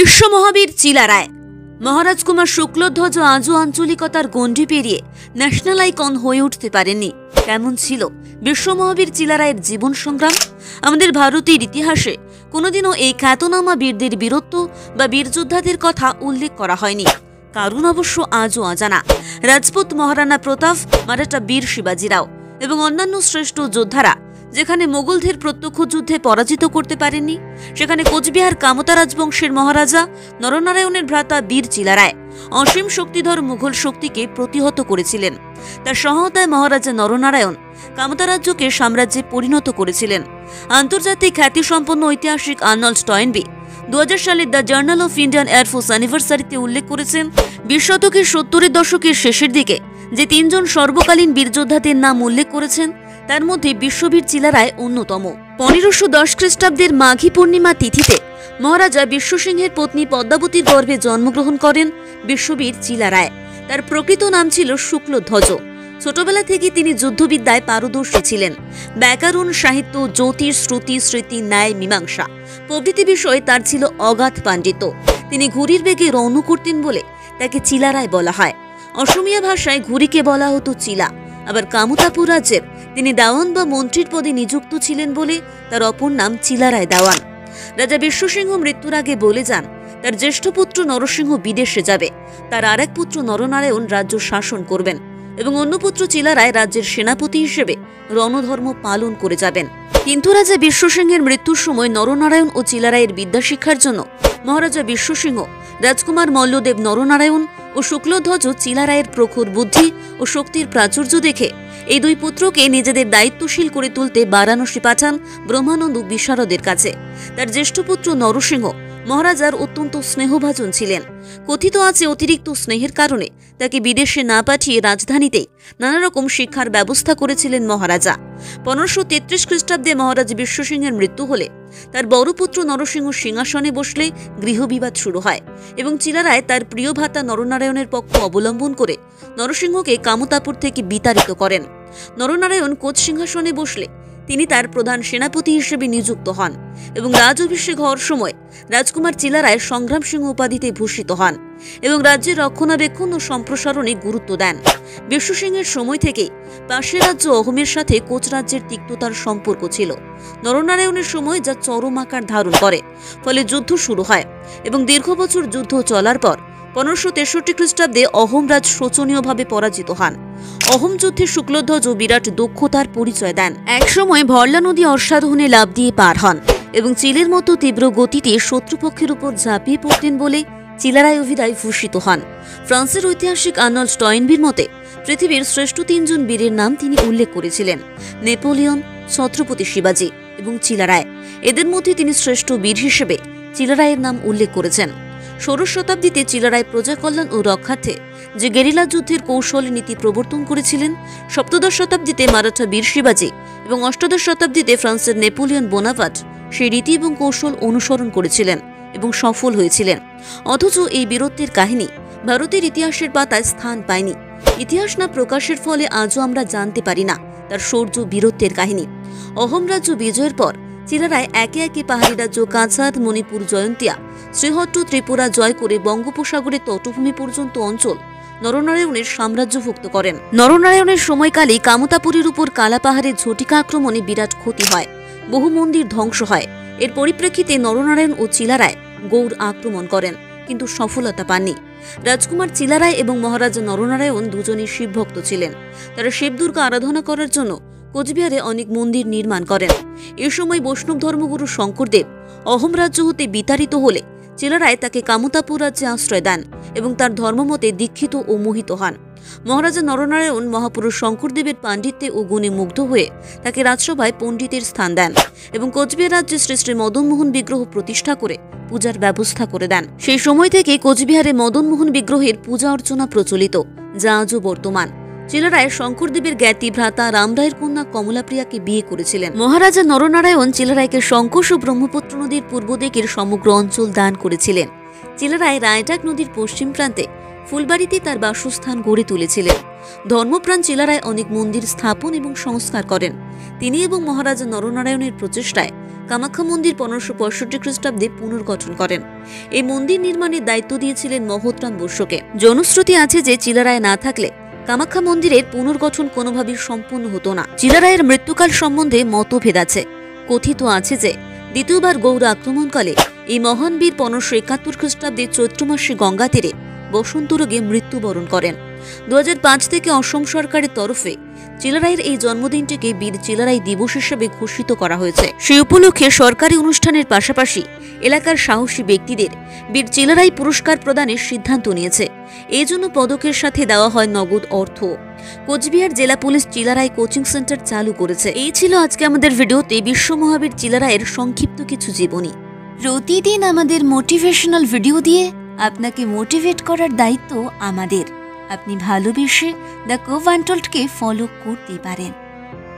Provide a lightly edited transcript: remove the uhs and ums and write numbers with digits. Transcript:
বিশ্ব মহাবীর চিলা রায় মহারাজ কুমার শুক্লধ্বজ আজও আঞ্চলিকতার গণ্ডি পেরিয়ে ন্যাশনাল আইকন হয়ে উঠতে পারেননি। কেমন ছিল বিশ্ব মহাবীর চিলা রায়ের জীবন সংগ্রাম? আমাদের ভারতের ইতিহাসে কোনোদিনও এই খ্যাতনামা বীরদের বীরত্ব বা বীরযোদ্ধাদের কথা উল্লেখ করা হয়নি। কারণ অবশ্য আজও অজানা। রাজপুত মহারানা প্রতাপ, মারাঠা বীর শিবাজী রাও এবং অন্যান্য শ্রেষ্ঠ যোদ্ধারা যেখানে মোগলদের প্রত্যক্ষ যুদ্ধে পরাজিত করতে পারেননি, সেখানে কোচবিহার কামতা রাজবংশের মহারাজা নরনারায়ণের ভ্রাতা বীর চিলা রায় অসীম শক্তিধর মুঘল শক্তিকে প্রতিহত করেছিলেন। তার সহায়তায় মহারাজা নরনারায়ণ কামতা রাজ্যকে সাম্রাজ্যে পরিণত করেছিলেন। আন্তর্জাতিক খ্যাতিসম্পন্ন ঐতিহাসিক আর্নল্ড টয়েনবি 2000 সালে the journal of Indian air force অ্যানিভার্সারিতে উল্লেখ করেছেন, 20 শতকের 70-এর দশকের শেষের দিকে যে 3 জন সর্বকালীন বীরযোদ্ধাদের নাম উল্লেখ করেছেন তার মধ্যে বিশ্ববীর চিলা রায় অন্যতম। 1510 খ্রিস্টাব্দের মাঘী পূর্ণিমা তিথিতে মহারাজা বিশ্বসিংহের পত্নী পদ্মাবতীর গর্ভে জন্মগ্রহণ করেন বিশ্ববীর চিলা রায়। তার প্রকৃত নাম ছিল শুক্লধ্বজ। ছোটবেলা থেকে তিনি যুদ্ধবিদ্যায় পারদর্শী ছিলেন। ব্যাকরণ, সাহিত্য, জ্যোতিষ, শ্রুতি, স্মৃতি, ন্যায়, মীমাংসা প্রভৃতি বিষয়ে তার ছিল অগাধ পাণ্ডিত্য। তিনি ঘুড়ির বেগে রওনা করতেন বলে তাকে চিলা রায় বলা হয়। অসমীয়া ভাষায় ঘুড়িকে বলা হতো চিলা। আবার কামতাপুর রাজ্যের তিনি দেওয়ান বা মন্ত্রীর পদে নিযুক্ত ছিলেন বলে তার অপর নাম চিলা রায় দেওয়ান। রাজা বিশ্বসিংহ মৃত্যুর আগে বলে যান তার জ্যেষ্ঠ পুত্র নরসিংহ বিদেশে যাবে, তার আরেক পুত্র নরনারায়ণ রাজ্য শাসন করবেন এবং অন্য পুত্র চিলা রায় রাজ্যের সেনাপতি হিসেবে রণধর্ম পালন করে যাবেন। কিন্তু রাজা বিশ্বসিংহের মৃত্যুর সময় নরনারায়ণ ও চিলা রায়ের বিদ্যাশিক্ষার জন্য মহারাজা বিশ্বসিংহ রাজকুমার মল্লদেব নরনারায়ণ ও শুক্লধ্বজ চিলা রায়ের প্রখর বুদ্ধি ও শক্তির প্রাচুর্য দেখে এই দুই পুত্রকে নিজেদের দায়িত্বশীল করে তুলতে বারাণসী পাঠান ব্রহ্মানন্দ বিশারদের কাছে। তার জ্যেষ্ঠ পুত্র নরসিংহ মহারাজার অত্যন্ত স্নেহভাজন ছিলেন। কথিত আছে অতিরিক্ত স্নেহের কারণে তাকে বিদেশে না পাঠিয়ে রাজধানীতেই নানা রকম শিক্ষার ব্যবস্থা করেছিলেন মহারাজা। 1533 খ্রিস্টাব্দে মহারাজ বিশ্বসিংহের মৃত্যু হলে তার বড় পুত্র নরসিংহ সিংহাসনে বসলে গৃহবিবাদ শুরু হয় এবং চিলা রায় তার প্রিয় ভ্রাতা নরনারায়ণের পক্ষ অবলম্বন করে নরসিংহকে কামতাপুর থেকে বিতাড়িত করেন। নরনারায়ণ কোচ সিংহাসনে বসলে তিনি তার প্রধান সেনাপতি হিসেবে নিযুক্ত হন এবং রাজ অভিষেক হওয়ার সময় রাজকুমার চিলা রায় সংগ্রাম সিংহ উপাধিতে ভূষিত হন এবং রাজ্যের রক্ষণাবেক্ষণ ও সম্প্রসারণে গুরুত্ব দেন। বিশ্বসিংহের সময় থেকে পাশের রাজ্য অহোমের সাথে কোচ রাজ্যের তিক্ততার সম্পর্ক ছিল। নরনারায়ণের সময় যা চরম আকার ধারণ করে, ফলে যুদ্ধ শুরু হয় এবং দীর্ঘ বছর যুদ্ধ চলার পর 1563 খ্রিস্টাব্দে অহোম রাজ শোচনীয়ভাবে পরাজিত হন। অহোম যুদ্ধে শুক্লধ্বজ বিরাট দক্ষতার পরিচয় দেন। একসময় ভরলা নদী অশ্বারোহণে লাফ দিয়ে পার হন এবং চিলের মতো তীব্র গতিতে শত্রুপক্ষের উপর ঝাঁপিয়ে পড়তেন বলে চিলা রায় অভিধায় ভূষিত হন। ফ্রান্সের ঐতিহাসিক আর্নল্ড টয়েনবির মতে পৃথিবীর শ্রেষ্ঠ 3 জন বীরের নাম তিনি উল্লেখ করেছিলেন: নেপোলিয়ন, ছত্রপতি শিবাজী এবং চিলা রায়। এদের মধ্যে তিনি শ্রেষ্ঠ বীর হিসেবে চিলা রায়ের নাম উল্লেখ করেছেন। 16 শতাব্দীতে চিলা রায় প্রজা কল্যাণ ও রক্ষার্থে যে গেরিলা যুদ্ধের কৌশল নীতি প্রবর্তন করেছিলেন, 17 শতাব্দীতে মারাঠা বীর শিবাজী এবং 18 শতাব্দীতে ফ্রান্সের নেপোলিয়ন বোনাপার্ট সেই রীতি এবং কৌশল অনুসরণ করেছিলেন এবং সফল হয়েছিলেন। অথচ এই বীরত্বের কাহিনী ভারতের ইতিহাসের পাতায় স্থান পায়নি। ইতিহাস না প্রকাশের ফলে আজও আমরা জানতে পারি না তার শৌর্য বীরত্বের কাহিনী। অহোম রাজ্য বিজয়ের পর চিলা রায় একে একে পাহাড়ি রাজ্য কাছাড়, মণিপুর, জয়ন্তিয়া, শ্রীহট্ট, ত্রিপুরা জয় করে বঙ্গোপসাগরের তটভূমি পর্যন্ত অঞ্চল নরনারায়ণের সাম্রাজ্যভুক্ত করেন। নরনারায়ণের সময়কালে কামতাপুরের উপর কালা পাহাড়ের ঝটিকা আক্রমণে বিরাট ক্ষতি হয়, বহু মন্দির ধ্বংস হয়। এর পরিপ্রেক্ষিতে নরনারায়ণ ও চিলা রায় গৌড় আক্রমণ করেন, কিন্তু সফলতা পাননি। রাজকুমার চিলা রায় এবং মহারাজা নরনারায়ণ দুজনই শিবভক্ত ছিলেন। তারা শিবদুর্গা আরাধনা করার জন্য কোচবিহারে অনেক মন্দির নির্মাণ করেন। এ সময় বৈষ্ণব ধর্মগুরু শঙ্করদেব অহোম রাজ্য হতে বিতাড়িত হলে চিলা রায় তাকে কামতাপুর রাজ্যে আশ্রয় দেন এবং তার ধর্মমতে দীক্ষিত ও মোহিত হন। মহারাজা নরনারায়ণ মহাপুরুষ শঙ্করদেবের পাণ্ডিত্যে ও গুণে মুগ্ধ হয়ে তাকে রাজসভায় পণ্ডিতের স্থান দেন এবং কোচবিহার রাজ্যে শ্রী শ্রী মদনমোহন বিগ্রহ প্রতিষ্ঠা করে পূজার ব্যবস্থা করে দেন। সেই সময় থেকে কোচবিহারে মদনমোহন বিগ্রহের পূজা অর্চনা প্রচলিত, যা আজও বর্তমান। চিলা রায় শঙ্করদেবের জ্ঞাতি ভ্রাতা রামরায়ের কন্যা কমলাপ্রিয়াকে বিয়ে করেছিলেন। মহারাজা নরনারায়ণ চিলা রায়কে শঙ্কোষ ও ব্রহ্মপুত্র নদীর পূর্ব দিকের সমগ্র অঞ্চল দান করেছিলেন। চিলা রায় রায়টাক নদীর পশ্চিম প্রান্তে ফুলবাড়িতে তার বাসস্থান গড়ে তুলেছিলেন। ধর্মপ্রাণ চিলা রায় অনেক মন্দির স্থাপন এবং সংস্কার করেন। তিনি এবং মহারাজা নরনারায়ণের প্রচেষ্টায় কামাখ্যা মন্দির 1565 খ্রিস্টাব্দে পুনর্গঠন করেন। এই মন্দির নির্মাণের দায়িত্ব দিয়েছিলেন মহোত্রাম বসুকে। জনশ্রুতি আছে যে চিলারায় না থাকলে কামাখ্যা মন্দিরের পুনর্গঠন কোনোভাবেই সম্পূর্ণ হতো না। চিলারায়ের মৃত্যুকাল সম্বন্ধে মতভেদ আছে। কথিত আছে যে দ্বিতীয়বার গৌড় আক্রমণকালে এই মহান বীর 1571 খ্রিস্টাব্দে চৈত্র মাসে গঙ্গা তীরে বসন্ত রোগে মৃত্যুবরণ করেন। 2005 থেকে অসম সরকারের তরফে চিলারায়ের এই জন্মদিনটিকে বীর চিলারাই দিবস হিসেবে ঘোষিত করা হয়েছে। সেই উপলক্ষে সরকারি অনুষ্ঠানের পাশাপাশি এলাকার সাহসী ব্যক্তিদের বীর চিলারাই পুরস্কার প্রদানের সিদ্ধান্ত নিয়েছে। এই জন্য পদকের সাথে দেওয়া হয় নগদ অর্থ। কোচবিহার জেলা পুলিশ চিলারাই কোচিং সেন্টার চালু করেছে। এই ছিল আজকে আমাদের ভিডিওতে বিশ্ব মহাবীর চিলারায়ের সংক্ষিপ্ত কিছু জীবনী। প্রতিদিন আমাদের মোটিভেশনাল ভিডিও দিয়ে আপনাকে মোটিভেট করার দায়িত্ব আমাদের। আপনি ভালোবেসে দ্য কোভ আনটোল্ডকে ফলো করতে পারেন।